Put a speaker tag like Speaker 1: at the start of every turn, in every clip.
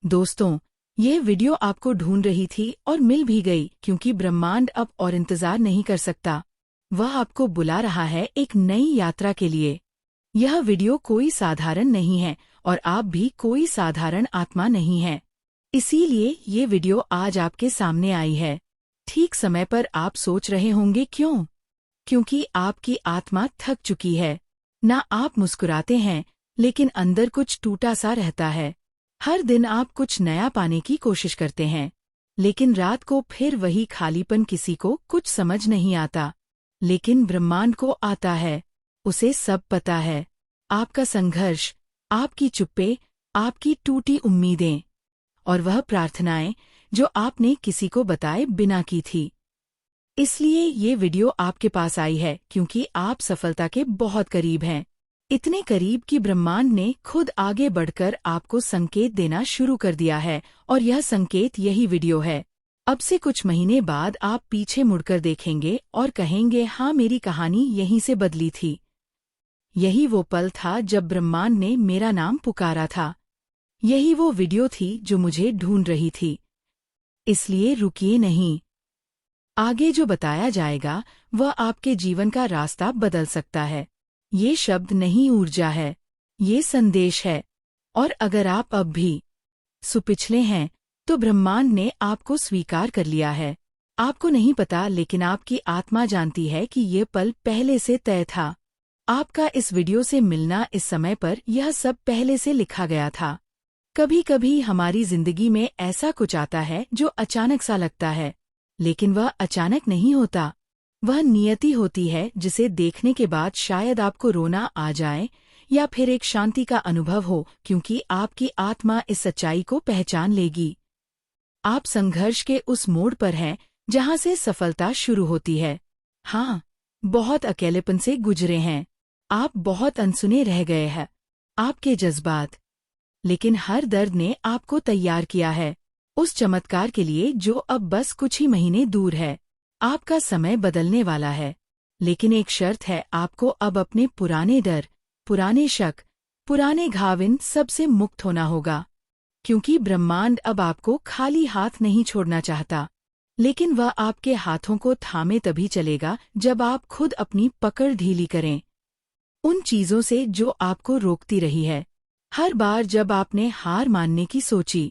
Speaker 1: दोस्तों, यह वीडियो आपको ढूंढ रही थी और मिल भी गई क्योंकि ब्रह्मांड अब और इंतजार नहीं कर सकता। वह आपको बुला रहा है एक नई यात्रा के लिए। यह वीडियो कोई साधारण नहीं है और आप भी कोई साधारण आत्मा नहीं है। इसीलिए ये वीडियो आज आपके सामने आई है। ठीक समय पर आप सोच रहे होंगे क्यों? क्योंकि आपकी आत्मा थक चुकी है। ना आप मुस्कुराते हैं, लेकिन अंदर कुछ टूटा सा रहता है। हर दिन आप कुछ नया पाने की कोशिश करते हैं, लेकिन रात को फिर वही खालीपन। किसी को कुछ समझ नहीं आता, लेकिन ब्रह्मांड को आता है। उसे सब पता है। आपका संघर्ष, आपकी चुप्पे, आपकी टूटी उम्मीदें और वह प्रार्थनाएं जो आपने किसी को बताए बिना की थी। इसलिए ये वीडियो आपके पास आई है क्योंकि आप सफलता के बहुत करीब हैं। इतने करीब कि ब्रह्मांड ने खुद आगे बढ़कर आपको संकेत देना शुरू कर दिया है, और यह संकेत यही वीडियो है। अब से कुछ महीने बाद आप पीछे मुड़कर देखेंगे और कहेंगे, हाँ, मेरी कहानी यहीं से बदली थी। यही वो पल था जब ब्रह्मांड ने मेरा नाम पुकारा था। यही वो वीडियो थी जो मुझे ढूंढ रही थी। इसलिए रुकिए नहीं। आगे जो बताया जाएगा वह आपके जीवन का रास्ता बदल सकता है। ये शब्द नहीं ऊर्जा है, ये संदेश है। और अगर आप अब भी सुपिछले हैं, तो ब्रह्मांड ने आपको स्वीकार कर लिया है। आपको नहीं पता, लेकिन आपकी आत्मा जानती है कि ये पल पहले से तय था। आपका इस वीडियो से मिलना, इस समय पर, यह सब पहले से लिखा गया था। कभी कभी हमारी जिंदगी में ऐसा कुछ आता है जो अचानक सा लगता है, लेकिन वह अचानक नहीं होता। वह नियति होती है जिसे देखने के बाद शायद आपको रोना आ जाए या फिर एक शांति का अनुभव हो, क्योंकि आपकी आत्मा इस सच्चाई को पहचान लेगी। आप संघर्ष के उस मोड़ पर हैं जहां से सफलता शुरू होती है। हाँ, बहुत अकेलेपन से गुजरे हैं। आप बहुत अनसुने रह गए हैं, आपके जज्बात। लेकिन हर दर्द ने आपको तैयार किया है उस चमत्कार के लिए जो अब बस कुछ ही महीने दूर है। आपका समय बदलने वाला है, लेकिन एक शर्त है, आपको अब अपने पुराने डर, पुराने शक, पुराने घाव, इन सब से मुक्त होना होगा। क्योंकि ब्रह्मांड अब आपको खाली हाथ नहीं छोड़ना चाहता, लेकिन वह आपके हाथों को थामे तभी चलेगा जब आप खुद अपनी पकड़ ढीली करें उन चीजों से जो आपको रोकती रही है। हर बार जब आपने हार मानने की सोची,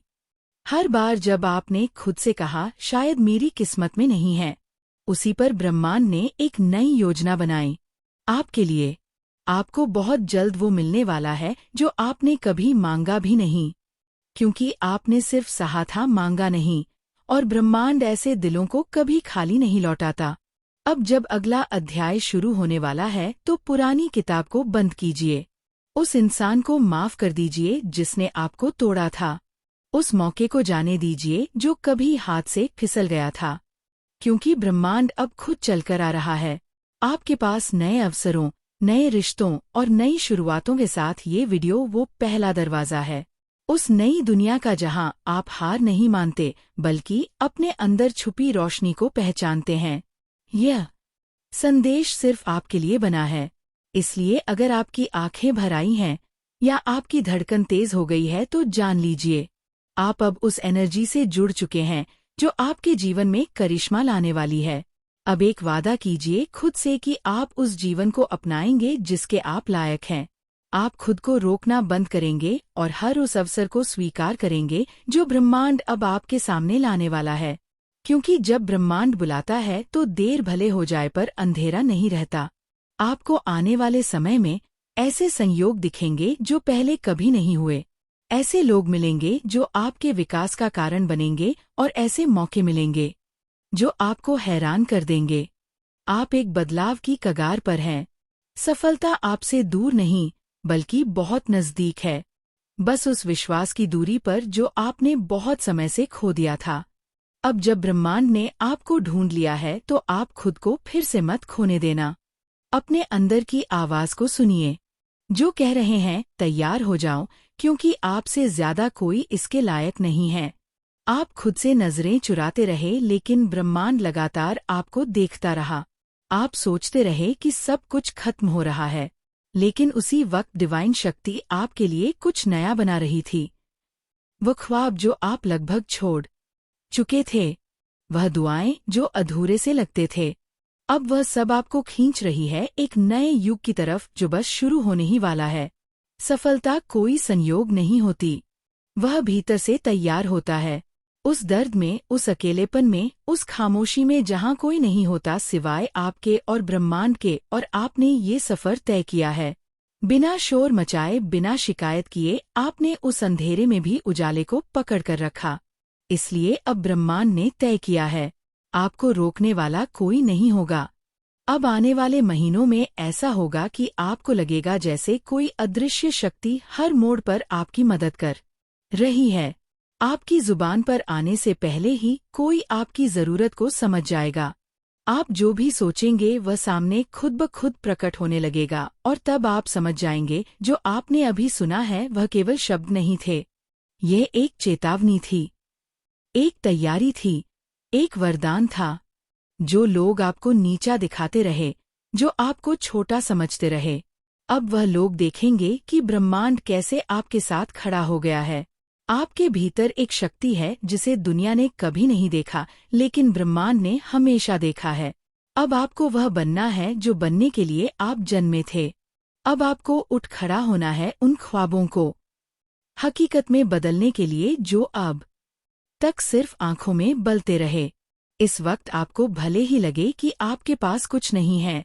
Speaker 1: हर बार जब आपने खुद से कहा, शायद मेरी किस्मत में नहीं है, उसी पर ब्रह्मांड ने एक नई योजना बनाई आपके लिए। आपको बहुत जल्द वो मिलने वाला है जो आपने कभी मांगा भी नहीं, क्योंकि आपने सिर्फ सहा था, मांगा नहीं। और ब्रह्मांड ऐसे दिलों को कभी खाली नहीं लौटाता। अब जब अगला अध्याय शुरू होने वाला है, तो पुरानी किताब को बंद कीजिए। उस इंसान को माफ कर दीजिए जिसने आपको तोड़ा था। उस मौके को जाने दीजिए जो कभी हाथ से फिसल गया था, क्योंकि ब्रह्मांड अब खुद चलकर आ रहा है आपके पास, नए अवसरों, नए रिश्तों और नई शुरुआतों के साथ। ये वीडियो वो पहला दरवाजा है उस नई दुनिया का जहां आप हार नहीं मानते, बल्कि अपने अंदर छुपी रोशनी को पहचानते हैं। यह संदेश सिर्फ आपके लिए बना है। इसलिए अगर आपकी आंखें भर आई हैं या आपकी धड़कन तेज हो गई है, तो जान लीजिए, आप अब उस एनर्जी से जुड़ चुके हैं जो आपके जीवन में करिश्मा लाने वाली है। अब एक वादा कीजिए खुद से कि आप उस जीवन को अपनाएंगे जिसके आप लायक हैं। आप खुद को रोकना बंद करेंगे और हर उस अवसर को स्वीकार करेंगे जो ब्रह्मांड अब आपके सामने लाने वाला है। क्योंकि जब ब्रह्मांड बुलाता है तो देर भले हो जाए पर अंधेरा नहीं रहता। आपको आने वाले समय में ऐसे संयोग दिखेंगे जो पहले कभी नहीं हुए। ऐसे लोग मिलेंगे जो आपके विकास का कारण बनेंगे, और ऐसे मौके मिलेंगे जो आपको हैरान कर देंगे। आप एक बदलाव की कगार पर हैं। सफलता आपसे दूर नहीं, बल्कि बहुत नजदीक है। बस उस विश्वास की दूरी पर जो आपने बहुत समय से खो दिया था। अब जब ब्रह्मांड ने आपको ढूंढ लिया है, तो आप खुद को फिर से मत खोने देना। अपने अंदर की आवाज को सुनिए जो कह रहे हैं, तैयार हो जाओ, क्योंकि आपसे ज्यादा कोई इसके लायक नहीं है। आप खुद से नजरें चुराते रहे, लेकिन ब्रह्मांड लगातार आपको देखता रहा। आप सोचते रहे कि सब कुछ खत्म हो रहा है, लेकिन उसी वक्त डिवाइन शक्ति आपके लिए कुछ नया बना रही थी। वो ख्वाब जो आप लगभग छोड़ चुके थे, वह दुआएं जो अधूरे से लगते थे, अब वह सब आपको खींच रही है एक नए युग की तरफ जो बस शुरू होने ही वाला है। सफलता कोई संयोग नहीं होती, वह भीतर से तैयार होता है। उस दर्द में, उस अकेलेपन में, उस खामोशी में जहाँ कोई नहीं होता सिवाय आपके और ब्रह्मांड के, और आपने ये सफर तय किया है। बिना शोर मचाए, बिना शिकायत किए आपने उस अंधेरे में भी उजाले को पकड़ कर रखा। इसलिए अब ब्रह्मांड ने तय किया है, आपको रोकने वाला कोई नहीं होगा। अब आने वाले महीनों में ऐसा होगा कि आपको लगेगा जैसे कोई अदृश्य शक्ति हर मोड़ पर आपकी मदद कर रही है। आपकी जुबान पर आने से पहले ही कोई आपकी जरूरत को समझ जाएगा। आप जो भी सोचेंगे वह सामने खुद ब खुद प्रकट होने लगेगा, और तब आप समझ जाएंगे जो आपने अभी सुना है वह केवल शब्द नहीं थे। यह एक चेतावनी थी, एक तैयारी थी, एक वरदान था। जो लोग आपको नीचा दिखाते रहे, जो आपको छोटा समझते रहे, अब वह लोग देखेंगे कि ब्रह्मांड कैसे आपके साथ खड़ा हो गया है। आपके भीतर एक शक्ति है जिसे दुनिया ने कभी नहीं देखा, लेकिन ब्रह्मांड ने हमेशा देखा है। अब आपको वह बनना है जो बनने के लिए आप जन्मे थे। अब आपको उठ खड़ा होना है उन ख्वाबों को हकीकत में बदलने के लिए जो अब तक सिर्फ आंखों में बलते रहे। इस वक्त आपको भले ही लगे कि आपके पास कुछ नहीं है,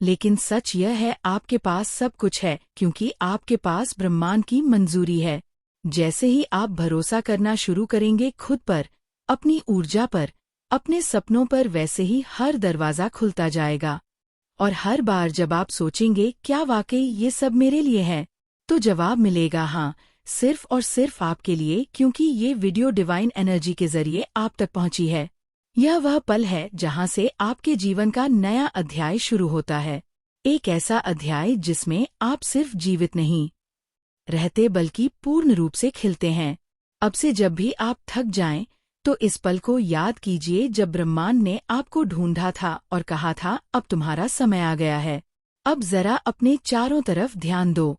Speaker 1: लेकिन सच यह है आपके पास सब कुछ है, क्योंकि आपके पास ब्रह्मांड की मंजूरी है। जैसे ही आप भरोसा करना शुरू करेंगे खुद पर, अपनी ऊर्जा पर, अपने सपनों पर, वैसे ही हर दरवाज़ा खुलता जाएगा। और हर बार जब आप सोचेंगे क्या वाकई ये सब मेरे लिए है, तो जवाब मिलेगा हाँ, सिर्फ और सिर्फ आपके लिए, क्योंकि ये वीडियो डिवाइन एनर्जी के जरिए आप तक पहुंची है। यह वह पल है जहां से आपके जीवन का नया अध्याय शुरू होता है। एक ऐसा अध्याय जिसमें आप सिर्फ जीवित नहीं रहते बल्कि पूर्ण रूप से खिलते हैं। अब से जब भी आप थक जाएं, तो इस पल को याद कीजिए जब ब्रह्मांड ने आपको ढूंढा था और कहा था अब तुम्हारा समय आ गया है। अब जरा अपने चारों तरफ ध्यान दो।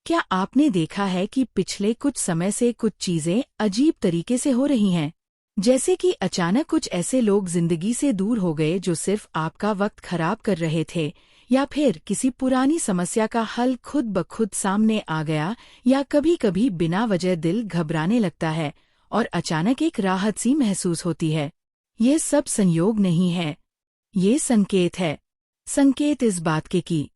Speaker 1: क्या आपने देखा है कि पिछले कुछ समय से कुछ चीजें अजीब तरीके से हो रही हैं? जैसे कि अचानक कुछ ऐसे लोग जिंदगी से दूर हो गए जो सिर्फ आपका वक्त खराब कर रहे थे, या फिर किसी पुरानी समस्या का हल खुद ब खुद सामने आ गया, या कभी कभी बिना वजह दिल घबराने लगता है और अचानक एक राहत सी महसूस होती है। ये सब संयोग नहीं है, ये संकेत है। संकेत इस बात के कि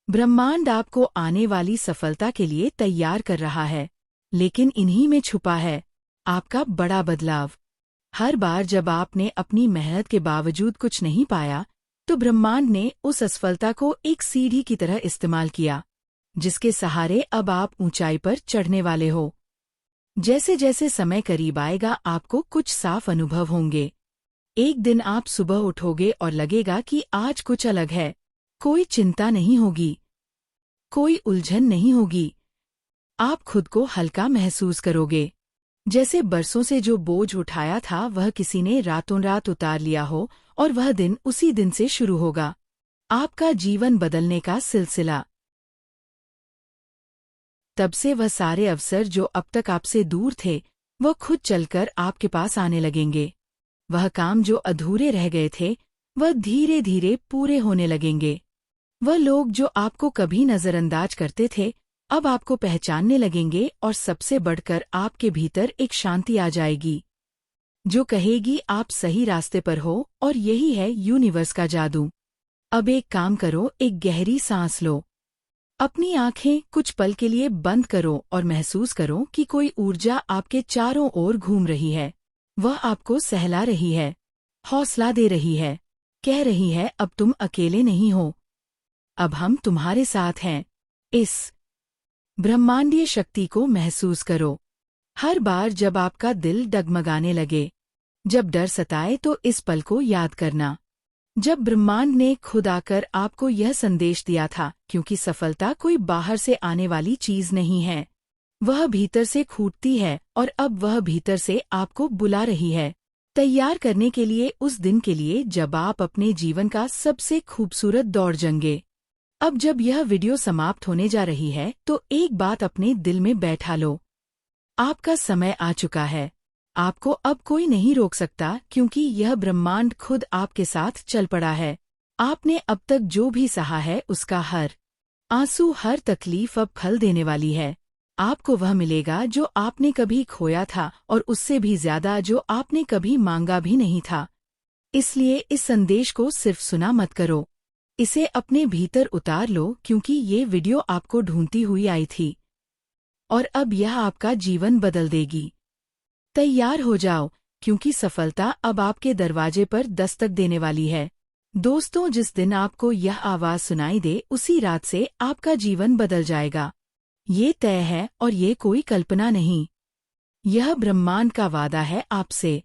Speaker 1: ब्रह्मांड आपको आने वाली सफलता के लिए तैयार कर रहा है, लेकिन इन्हीं में छुपा है आपका बड़ा बदलाव। हर बार जब आपने अपनी मेहनत के बावजूद कुछ नहीं पाया, तो ब्रह्मांड ने उस असफलता को एक सीढ़ी की तरह इस्तेमाल किया, जिसके सहारे अब आप ऊंचाई पर चढ़ने वाले हो। जैसे जैसे समय करीब आएगा आपको कुछ साफ अनुभव होंगे। एक दिन आप सुबह उठोगे और लगेगा कि आज कुछ अलग है। कोई चिंता नहीं होगी, कोई उलझन नहीं होगी। आप खुद को हल्का महसूस करोगे, जैसे बरसों से जो बोझ उठाया था वह किसी ने रातों रात उतार लिया हो, और वह दिन उसी दिन से शुरू होगा। आपका जीवन बदलने का सिलसिला। तब से वह सारे अवसर जो अब तक आपसे दूर थे, वह खुद चलकर आपके पास आने लगेंगे। वह काम जो अधूरे रह गए थे, वह धीरे धीरे पूरे होने लगेंगे। वह लोग जो आपको कभी नजरअंदाज करते थे, अब आपको पहचानने लगेंगे, और सबसे बढ़कर आपके भीतर एक शांति आ जाएगी जो कहेगी आप सही रास्ते पर हो, और यही है यूनिवर्स का जादू। अब एक काम करो, एक गहरी सांस लो। अपनी आंखें कुछ पल के लिए बंद करो और महसूस करो कि कोई ऊर्जा आपके चारों ओर घूम रही है। वह आपको सहला रही है, हौसला दे रही है, कह रही है अब तुम अकेले नहीं हो, अब हम तुम्हारे साथ हैं। इस ब्रह्मांडीय शक्ति को महसूस करो। हर बार जब आपका दिल डगमगाने लगे, जब डर सताए, तो इस पल को याद करना जब ब्रह्मांड ने खुद आकर आपको यह संदेश दिया था, क्योंकि सफलता कोई बाहर से आने वाली चीज नहीं है, वह भीतर से फूटती है, और अब वह भीतर से आपको बुला रही है, तैयार करने के लिए उस दिन के लिए जब आप अपने जीवन का सबसे खूबसूरत दौड़ जंगे। अब जब यह वीडियो समाप्त होने जा रही है, तो एक बात अपने दिल में बैठा लो। आपका समय आ चुका है। आपको अब कोई नहीं रोक सकता, क्योंकि यह ब्रह्मांड खुद आपके साथ चल पड़ा है। आपने अब तक जो भी सहा है, उसका हर आंसू, हर तकलीफ अब फल देने वाली है। आपको वह मिलेगा जो आपने कभी खोया था, और उससे भी ज्यादा जो आपने कभी मांगा भी नहीं था। इसलिए इस संदेश को सिर्फ सुना मत करो, इसे अपने भीतर उतार लो, क्योंकि ये वीडियो आपको ढूंढती हुई आई थी और अब यह आपका जीवन बदल देगी। तैयार हो जाओ, क्योंकि सफलता अब आपके दरवाजे पर दस्तक देने वाली है। दोस्तों, जिस दिन आपको यह आवाज सुनाई दे, उसी रात से आपका जीवन बदल जाएगा। ये तय है और ये कोई कल्पना नहीं। यह ब्रह्मांड का वादा है आपसे।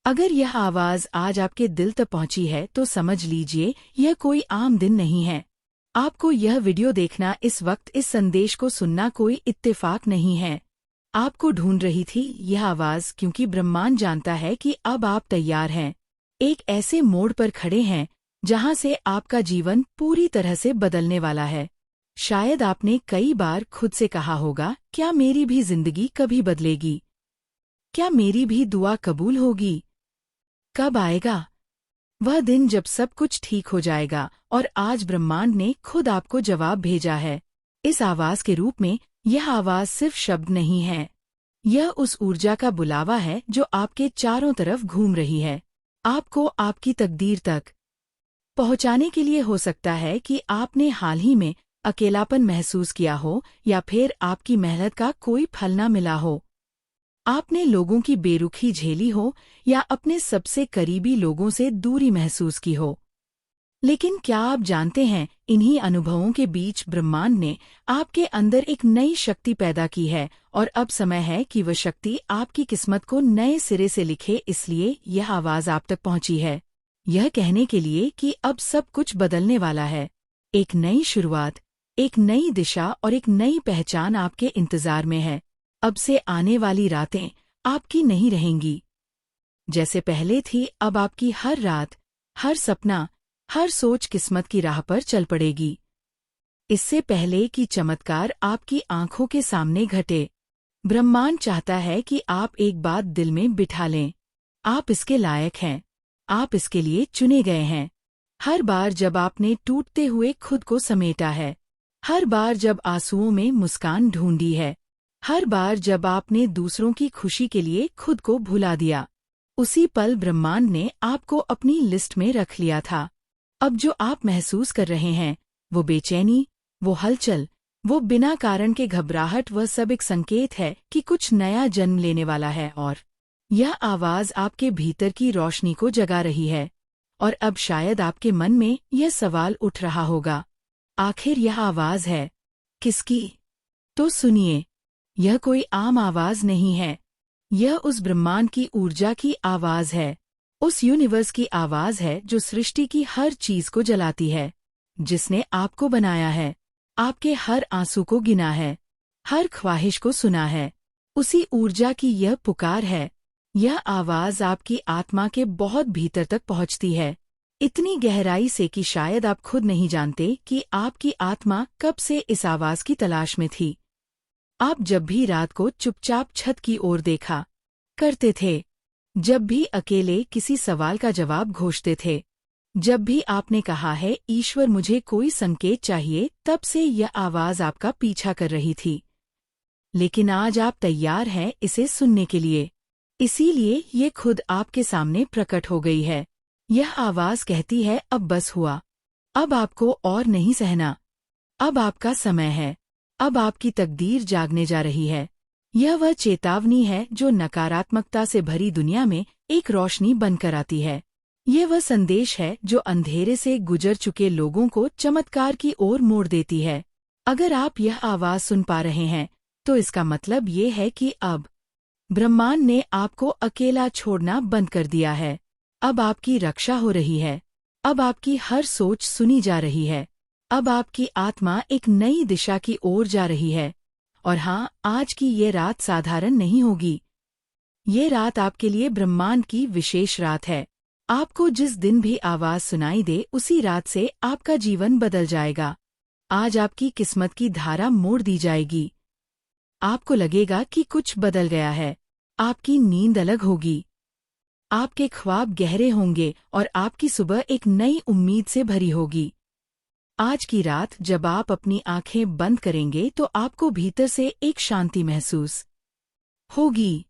Speaker 1: अगर यह आवाज आज आपके दिल तक पहुंची है, तो समझ लीजिए यह कोई आम दिन नहीं है। आपको यह वीडियो देखना, इस वक्त इस संदेश को सुनना कोई इत्तेफाक नहीं है। आपको ढूंढ रही थी यह आवाज, क्योंकि ब्रह्मांड जानता है कि अब आप तैयार हैं। एक ऐसे मोड़ पर खड़े हैं जहां से आपका जीवन पूरी तरह से बदलने वाला है। शायद आपने कई बार खुद से कहा होगा, क्या मेरी भी जिंदगी कभी बदलेगी? क्या मेरी भी दुआ कबूल होगी? कब आएगा वह दिन जब सब कुछ ठीक हो जाएगा? और आज ब्रह्मांड ने खुद आपको जवाब भेजा है, इस आवाज के रूप में। यह आवाज सिर्फ शब्द नहीं है, यह उस ऊर्जा का बुलावा है जो आपके चारों तरफ घूम रही है, आपको आपकी तकदीर तक पहुंचाने के लिए। हो सकता है कि आपने हाल ही में अकेलापन महसूस किया हो, या फिर आपकी मेहनत का कोई फल न मिला हो। आपने लोगों की बेरुखी झेली हो, या अपने सबसे करीबी लोगों से दूरी महसूस की हो। लेकिन क्या आप जानते हैं, इन्हीं अनुभवों के बीच ब्रह्मांड ने आपके अंदर एक नई शक्ति पैदा की है, और अब समय है कि वह शक्ति आपकी किस्मत को नए सिरे से लिखे। इसलिए यह आवाज आप तक पहुंची है, यह कहने के लिए कि अब सब कुछ बदलने वाला है। एक नई शुरुआत, एक नई दिशा और एक नई पहचान आपके इंतजार में है। अब से आने वाली रातें आपकी नहीं रहेंगी जैसे पहले थी। अब आपकी हर रात, हर सपना, हर सोच किस्मत की राह पर चल पड़ेगी। इससे पहले कि चमत्कार आपकी आंखों के सामने घटे, ब्रह्मांड चाहता है कि आप एक बात दिल में बिठा लें, आप इसके लायक हैं, आप इसके लिए चुने गए हैं। हर बार जब आपने टूटते हुए खुद को समेटा है, हर बार जब आंसुओं में मुस्कान ढूंढी है, हर बार जब आपने दूसरों की खुशी के लिए खुद को भुला दिया, उसी पल ब्रह्मांड ने आपको अपनी लिस्ट में रख लिया था। अब जो आप महसूस कर रहे हैं, वो बेचैनी, वो हलचल, वो बिना कारण के घबराहट, वह सब एक संकेत है कि कुछ नया जन्म लेने वाला है। और यह आवाज आपके भीतर की रोशनी को जगा रही है। और अब शायद आपके मन में यह सवाल उठ रहा होगा, आखिर यह आवाज है किसकी? तो सुनिए, यह कोई आम आवाज नहीं है, यह उस ब्रह्मांड की ऊर्जा की आवाज है, उस यूनिवर्स की आवाज है जो सृष्टि की हर चीज को जलाती है, जिसने आपको बनाया है, आपके हर आंसू को गिना है, हर ख्वाहिश को सुना है। उसी ऊर्जा की यह पुकार है। यह आवाज आपकी आत्मा के बहुत भीतर तक पहुंचती है, इतनी गहराई से कि शायद आप खुद नहीं जानते कि आपकी आत्मा कब से इस आवाज की तलाश में थी। आप जब भी रात को चुपचाप छत की ओर देखा करते थे, जब भी अकेले किसी सवाल का जवाब घोषते थे, जब भी आपने कहा है ईश्वर मुझे कोई संकेत चाहिए, तब से यह आवाज आपका पीछा कर रही थी। लेकिन आज आप तैयार हैं इसे सुनने के लिए, इसीलिए ये खुद आपके सामने प्रकट हो गई है। यह आवाज कहती है, अब बस हुआ, अब आपको और नहीं सहना, अब आपका समय है, अब आपकी तकदीर जागने जा रही है। यह वह चेतावनी है जो नकारात्मकता से भरी दुनिया में एक रोशनी बनकर आती है। यह वह संदेश है जो अंधेरे से गुजर चुके लोगों को चमत्कार की ओर मोड़ देती है। अगर आप यह आवाज सुन पा रहे हैं, तो इसका मतलब ये है कि अब ब्रह्मांड ने आपको अकेला छोड़ना बंद कर दिया है। अब आपकी रक्षा हो रही है, अब आपकी हर सोच सुनी जा रही है, अब आपकी आत्मा एक नई दिशा की ओर जा रही है। और हाँ, आज की ये रात साधारण नहीं होगी। ये रात आपके लिए ब्रह्मांड की विशेष रात है। आपको जिस दिन भी आवाज सुनाई दे, उसी रात से आपका जीवन बदल जाएगा। आज आपकी किस्मत की धारा मोड़ दी जाएगी। आपको लगेगा कि कुछ बदल गया है। आपकी नींद अलग होगी, आपके ख्वाब गहरे होंगे और आपकी सुबह एक नई उम्मीद से भरी होगी। आज की रात जब आप अपनी आंखें बंद करेंगे तो आपको भीतर से एक शांति महसूस होगी,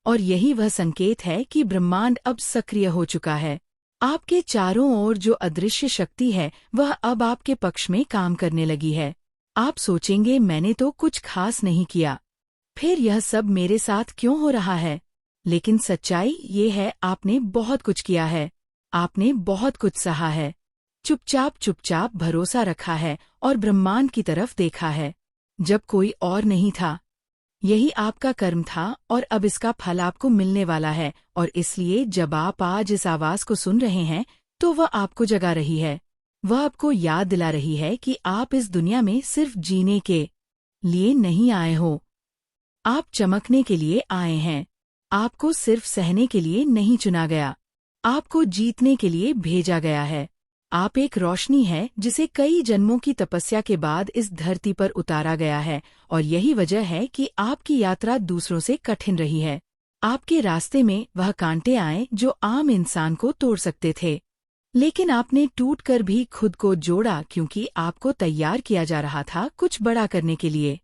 Speaker 1: और यही वह संकेत है कि ब्रह्मांड अब सक्रिय हो चुका है। आपके चारों ओर जो अदृश्य शक्ति है वह अब आपके पक्ष में काम करने लगी है। आप सोचेंगे, मैंने तो कुछ खास नहीं किया, फिर यह सब मेरे साथ क्यों हो रहा है? लेकिन सच्चाई ये है, आपने बहुत कुछ किया है, आपने बहुत कुछ सहा है, चुपचाप चुपचाप भरोसा रखा है और ब्रह्मांड की तरफ देखा है जब कोई और नहीं था। यही आपका कर्म था और अब इसका फल आपको मिलने वाला है। और इसलिए जब आप आज इस आवाज को सुन रहे हैं तो वह आपको जगा रही है। वह आपको याद दिला रही है कि आप इस दुनिया में सिर्फ जीने के लिए नहीं आए हो, आप चमकने के लिए आए हैं। आपको सिर्फ सहने के लिए नहीं चुना गया, आपको जीतने के लिए भेजा गया है। आप एक रोशनी है जिसे कई जन्मों की तपस्या के बाद इस धरती पर उतारा गया है, और यही वजह है कि आपकी यात्रा दूसरों से कठिन रही है। आपके रास्ते में वह कांटे आए जो आम इंसान को तोड़ सकते थे, लेकिन आपने टूटकर भी खुद को जोड़ा, क्योंकि आपको तैयार किया जा रहा था कुछ बड़ा करने के लिए।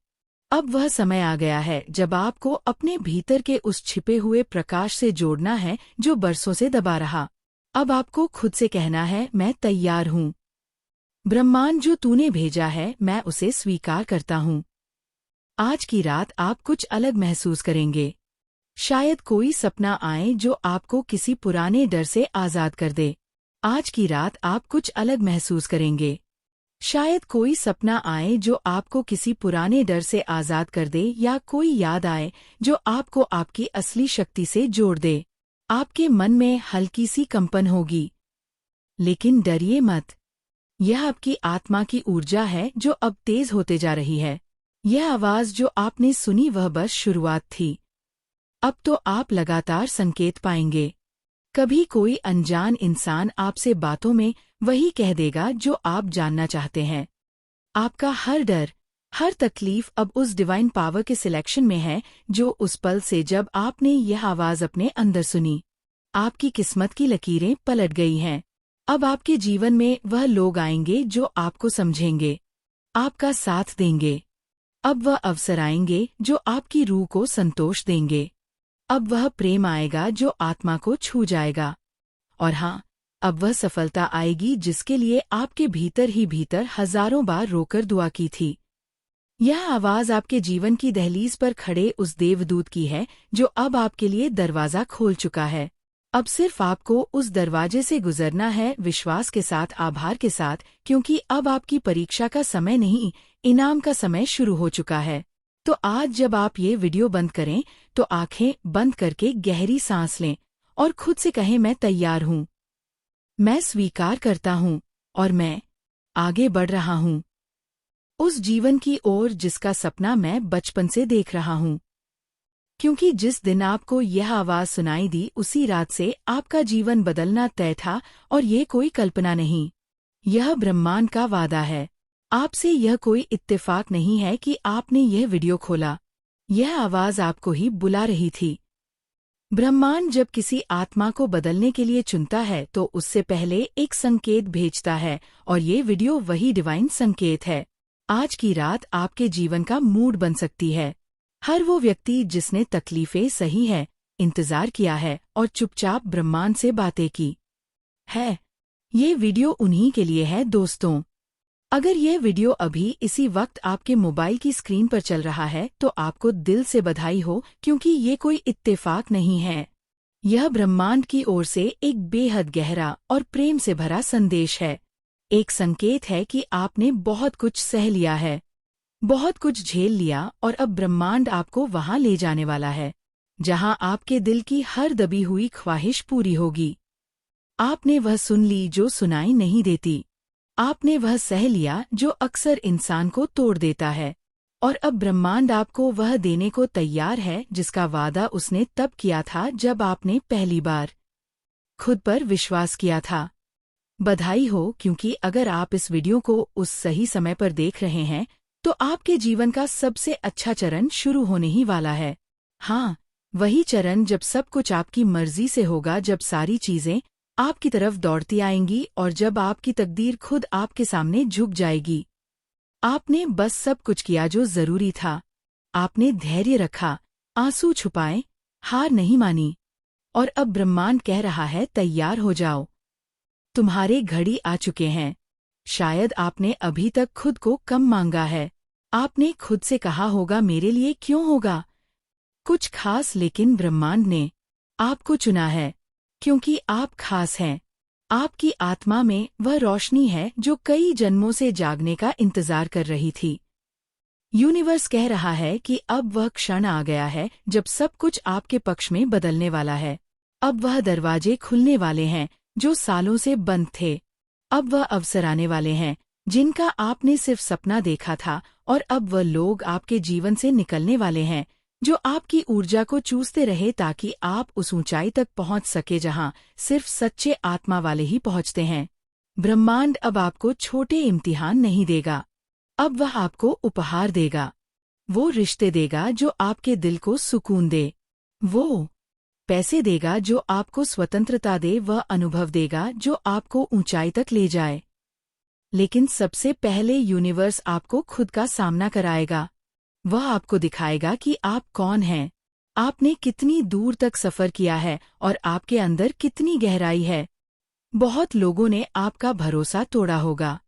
Speaker 1: अब वह समय आ गया है जब आपको अपने भीतर के उस छिपे हुए प्रकाश से जोड़ना है जो बरसों से दबा रहा। अब आपको खुद से कहना है, मैं तैयार हूँ। ब्रह्मांड जो तूने भेजा है मैं उसे स्वीकार करता हूँ। आज की रात आप कुछ अलग महसूस करेंगे। शायद कोई सपना आए जो आपको किसी पुराने डर से आजाद कर दे। आज की रात आप कुछ अलग महसूस करेंगे। शायद कोई सपना आए जो आपको किसी पुराने डर से आजाद कर दे, या कोई याद आए जो आपको आपकी असली शक्ति से जोड़ दे। आपके मन में हल्की सी कंपन होगी, लेकिन डरिए मत। यह आपकी आत्मा की ऊर्जा है जो अब तेज होते जा रही है। यह आवाज जो आपने सुनी वह बस शुरुआत थी। अब तो आप लगातार संकेत पाएंगे। कभी कोई अनजान इंसान आपसे बातों में वही कह देगा जो आप जानना चाहते हैं। आपका हर डर, हर तकलीफ अब उस डिवाइन पावर के सिलेक्शन में है जो उस पल से जब आपने यह आवाज अपने अंदर सुनी। आपकी किस्मत की लकीरें पलट गई हैं। अब आपके जीवन में वह लोग आएंगे जो आपको समझेंगे, आपका साथ देंगे। अब वह अवसर आएंगे जो आपकी रूह को संतोष देंगे। अब वह प्रेम आएगा जो आत्मा को छू जाएगा। और हाँ, अब वह सफलता आएगी जिसके लिए आपके भीतर ही भीतर हजारों बार रोकर दुआ की थी। यह आवाज आपके जीवन की दहलीज पर खड़े उस देवदूत की है जो अब आपके लिए दरवाजा खोल चुका है। अब सिर्फ आपको उस दरवाजे से गुजरना है, विश्वास के साथ, आभार के साथ, क्योंकि अब आपकी परीक्षा का समय नहीं, इनाम का समय शुरू हो चुका है। तो आज जब आप ये वीडियो बंद करें तो आंखें बंद करके गहरी सांस लें और खुद से कहें, मैं तैयार हूँ, मैं स्वीकार करता हूँ और मैं आगे बढ़ रहा हूँ उस जीवन की ओर जिसका सपना मैं बचपन से देख रहा हूँ। क्योंकि जिस दिन आपको यह आवाज सुनाई दी उसी रात से आपका जीवन बदलना तय था, और ये कोई कल्पना नहीं, यह ब्रह्मांड का वादा है। आपसे यह कोई इत्तेफाक नहीं है कि आपने यह वीडियो खोला। यह आवाज आपको ही बुला रही थी। ब्रह्मांड जब किसी आत्मा को बदलने के लिए चुनता है तो उससे पहले एक संकेत भेजता है, और ये वीडियो वही डिवाइन संकेत है। आज की रात आपके जीवन का मूड बन सकती है। हर वो व्यक्ति जिसने तकलीफें सही है, इंतजार किया है और चुपचाप ब्रह्मांड से बातें की है, ये वीडियो उन्हीं के लिए है दोस्तों। अगर यह वीडियो अभी इसी वक्त आपके मोबाइल की स्क्रीन पर चल रहा है तो आपको दिल से बधाई हो, क्योंकि ये कोई इत्तेफाक नहीं है। यह ब्रह्मांड की ओर से एक बेहद गहरा और प्रेम से भरा संदेश है। एक संकेत है कि आपने बहुत कुछ सह लिया है, बहुत कुछ झेल लिया, और अब ब्रह्मांड आपको वहां ले जाने वाला है जहां आपके दिल की हर दबी हुई ख्वाहिश पूरी होगी। आपने वह सुन ली जो सुनाई नहीं देती, आपने वह सह लिया जो अक्सर इंसान को तोड़ देता है, और अब ब्रह्मांड आपको वह देने को तैयार है जिसका वादा उसने तब किया था जब आपने पहली बार खुद पर विश्वास किया था। बधाई हो, क्योंकि अगर आप इस वीडियो को उस सही समय पर देख रहे हैं तो आपके जीवन का सबसे अच्छा चरण शुरू होने ही वाला है। हाँ, वही चरण जब सब कुछ आपकी मर्जी से होगा, जब सारी चीजें आपकी तरफ दौड़ती आएंगी और जब आपकी तकदीर खुद आपके सामने झुक जाएगी। आपने बस सब कुछ किया जो जरूरी था। आपने धैर्य रखा, आंसू छुपाए, हार नहीं मानी, और अब ब्रह्मांड कह रहा है तैयार हो जाओ, तुम्हारे घड़ी आ चुके हैं। शायद आपने अभी तक खुद को कम मांगा है। आपने खुद से कहा होगा मेरे लिए क्यों होगा कुछ खास, लेकिन ब्रह्मांड ने आपको चुना है क्योंकि आप खास हैं। आपकी आत्मा में वह रोशनी है जो कई जन्मों से जागने का इंतजार कर रही थी। यूनिवर्स कह रहा है कि अब वह क्षण आ गया है जब सब कुछ आपके पक्ष में बदलने वाला है। अब वह दरवाजे खुलने वाले हैं जो सालों से बंद थे। अब वह अवसर आने वाले हैं जिनका आपने सिर्फ सपना देखा था, और अब वह लोग आपके जीवन से निकलने वाले हैं जो आपकी ऊर्जा को चूसते रहे ताकि आप उस ऊंचाई तक पहुंच सके जहां सिर्फ सच्चे आत्मा वाले ही पहुंचते हैं। ब्रह्मांड अब आपको छोटे इम्तिहान नहीं देगा, अब वह आपको उपहार देगा। वो रिश्ते देगा जो आपके दिल को सुकून दे, वो पैसे देगा जो आपको स्वतंत्रता दे, वह अनुभव देगा जो आपको ऊंचाई तक ले जाए। लेकिन सबसे पहले यूनिवर्स आपको खुद का सामना कराएगा। वह आपको दिखाएगा कि आप कौन हैं, आपने कितनी दूर तक सफर किया है और आपके अंदर कितनी गहराई है। बहुत लोगों ने आपका भरोसा तोड़ा होगा।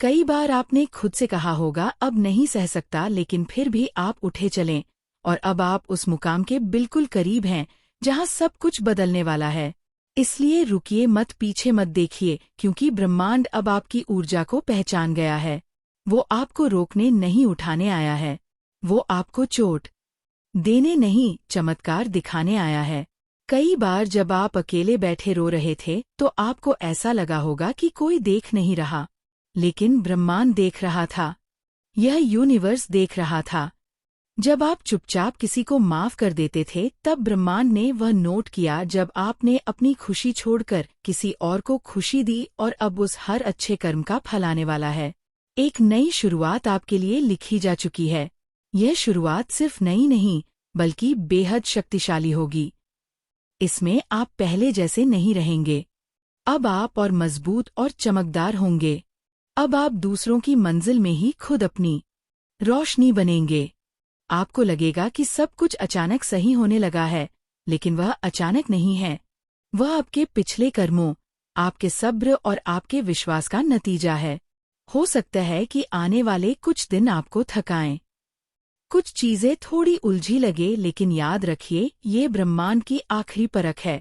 Speaker 1: कई बार आपने खुद से कहा होगा अब नहीं सह सकता, लेकिन फिर भी आप उठे चलें, और अब आप उस मुकाम के बिल्कुल करीब हैं जहां सब कुछ बदलने वाला है। इसलिए रुकिए मत, पीछे मत देखिए, क्योंकि ब्रह्मांड अब आपकी ऊर्जा को पहचान गया है। वो आपको रोकने नहीं, उठाने आया है। वो आपको चोट देने नहीं, चमत्कार दिखाने आया है। कई बार जब आप अकेले बैठे रो रहे थे तो आपको ऐसा लगा होगा कि कोई देख नहीं रहा, लेकिन ब्रह्मांड देख रहा था। यह यूनिवर्स देख रहा था। जब आप चुपचाप किसी को माफ कर देते थे, तब ब्रह्मांड ने वह नोट किया जब आपने अपनी खुशी छोड़कर किसी और को खुशी दी, और अब उस हर अच्छे कर्म का फल आने वाला है। एक नई शुरुआत आपके लिए लिखी जा चुकी है। यह शुरुआत सिर्फ नई नहीं बल्कि बेहद शक्तिशाली होगी। इसमें आप पहले जैसे नहीं रहेंगे। अब आप और मजबूत और चमकदार होंगे। अब आप दूसरों की मंजिल में ही खुद अपनी रोशनी बनेंगे। आपको लगेगा कि सब कुछ अचानक सही होने लगा है, लेकिन वह अचानक नहीं है। वह आपके पिछले कर्मों, आपके सब्र और आपके विश्वास का नतीजा है। हो सकता है कि आने वाले कुछ दिन आपको थकाएं, कुछ चीजें थोड़ी उलझी लगे, लेकिन याद रखिए ये ब्रह्मांड की आखिरी परख है।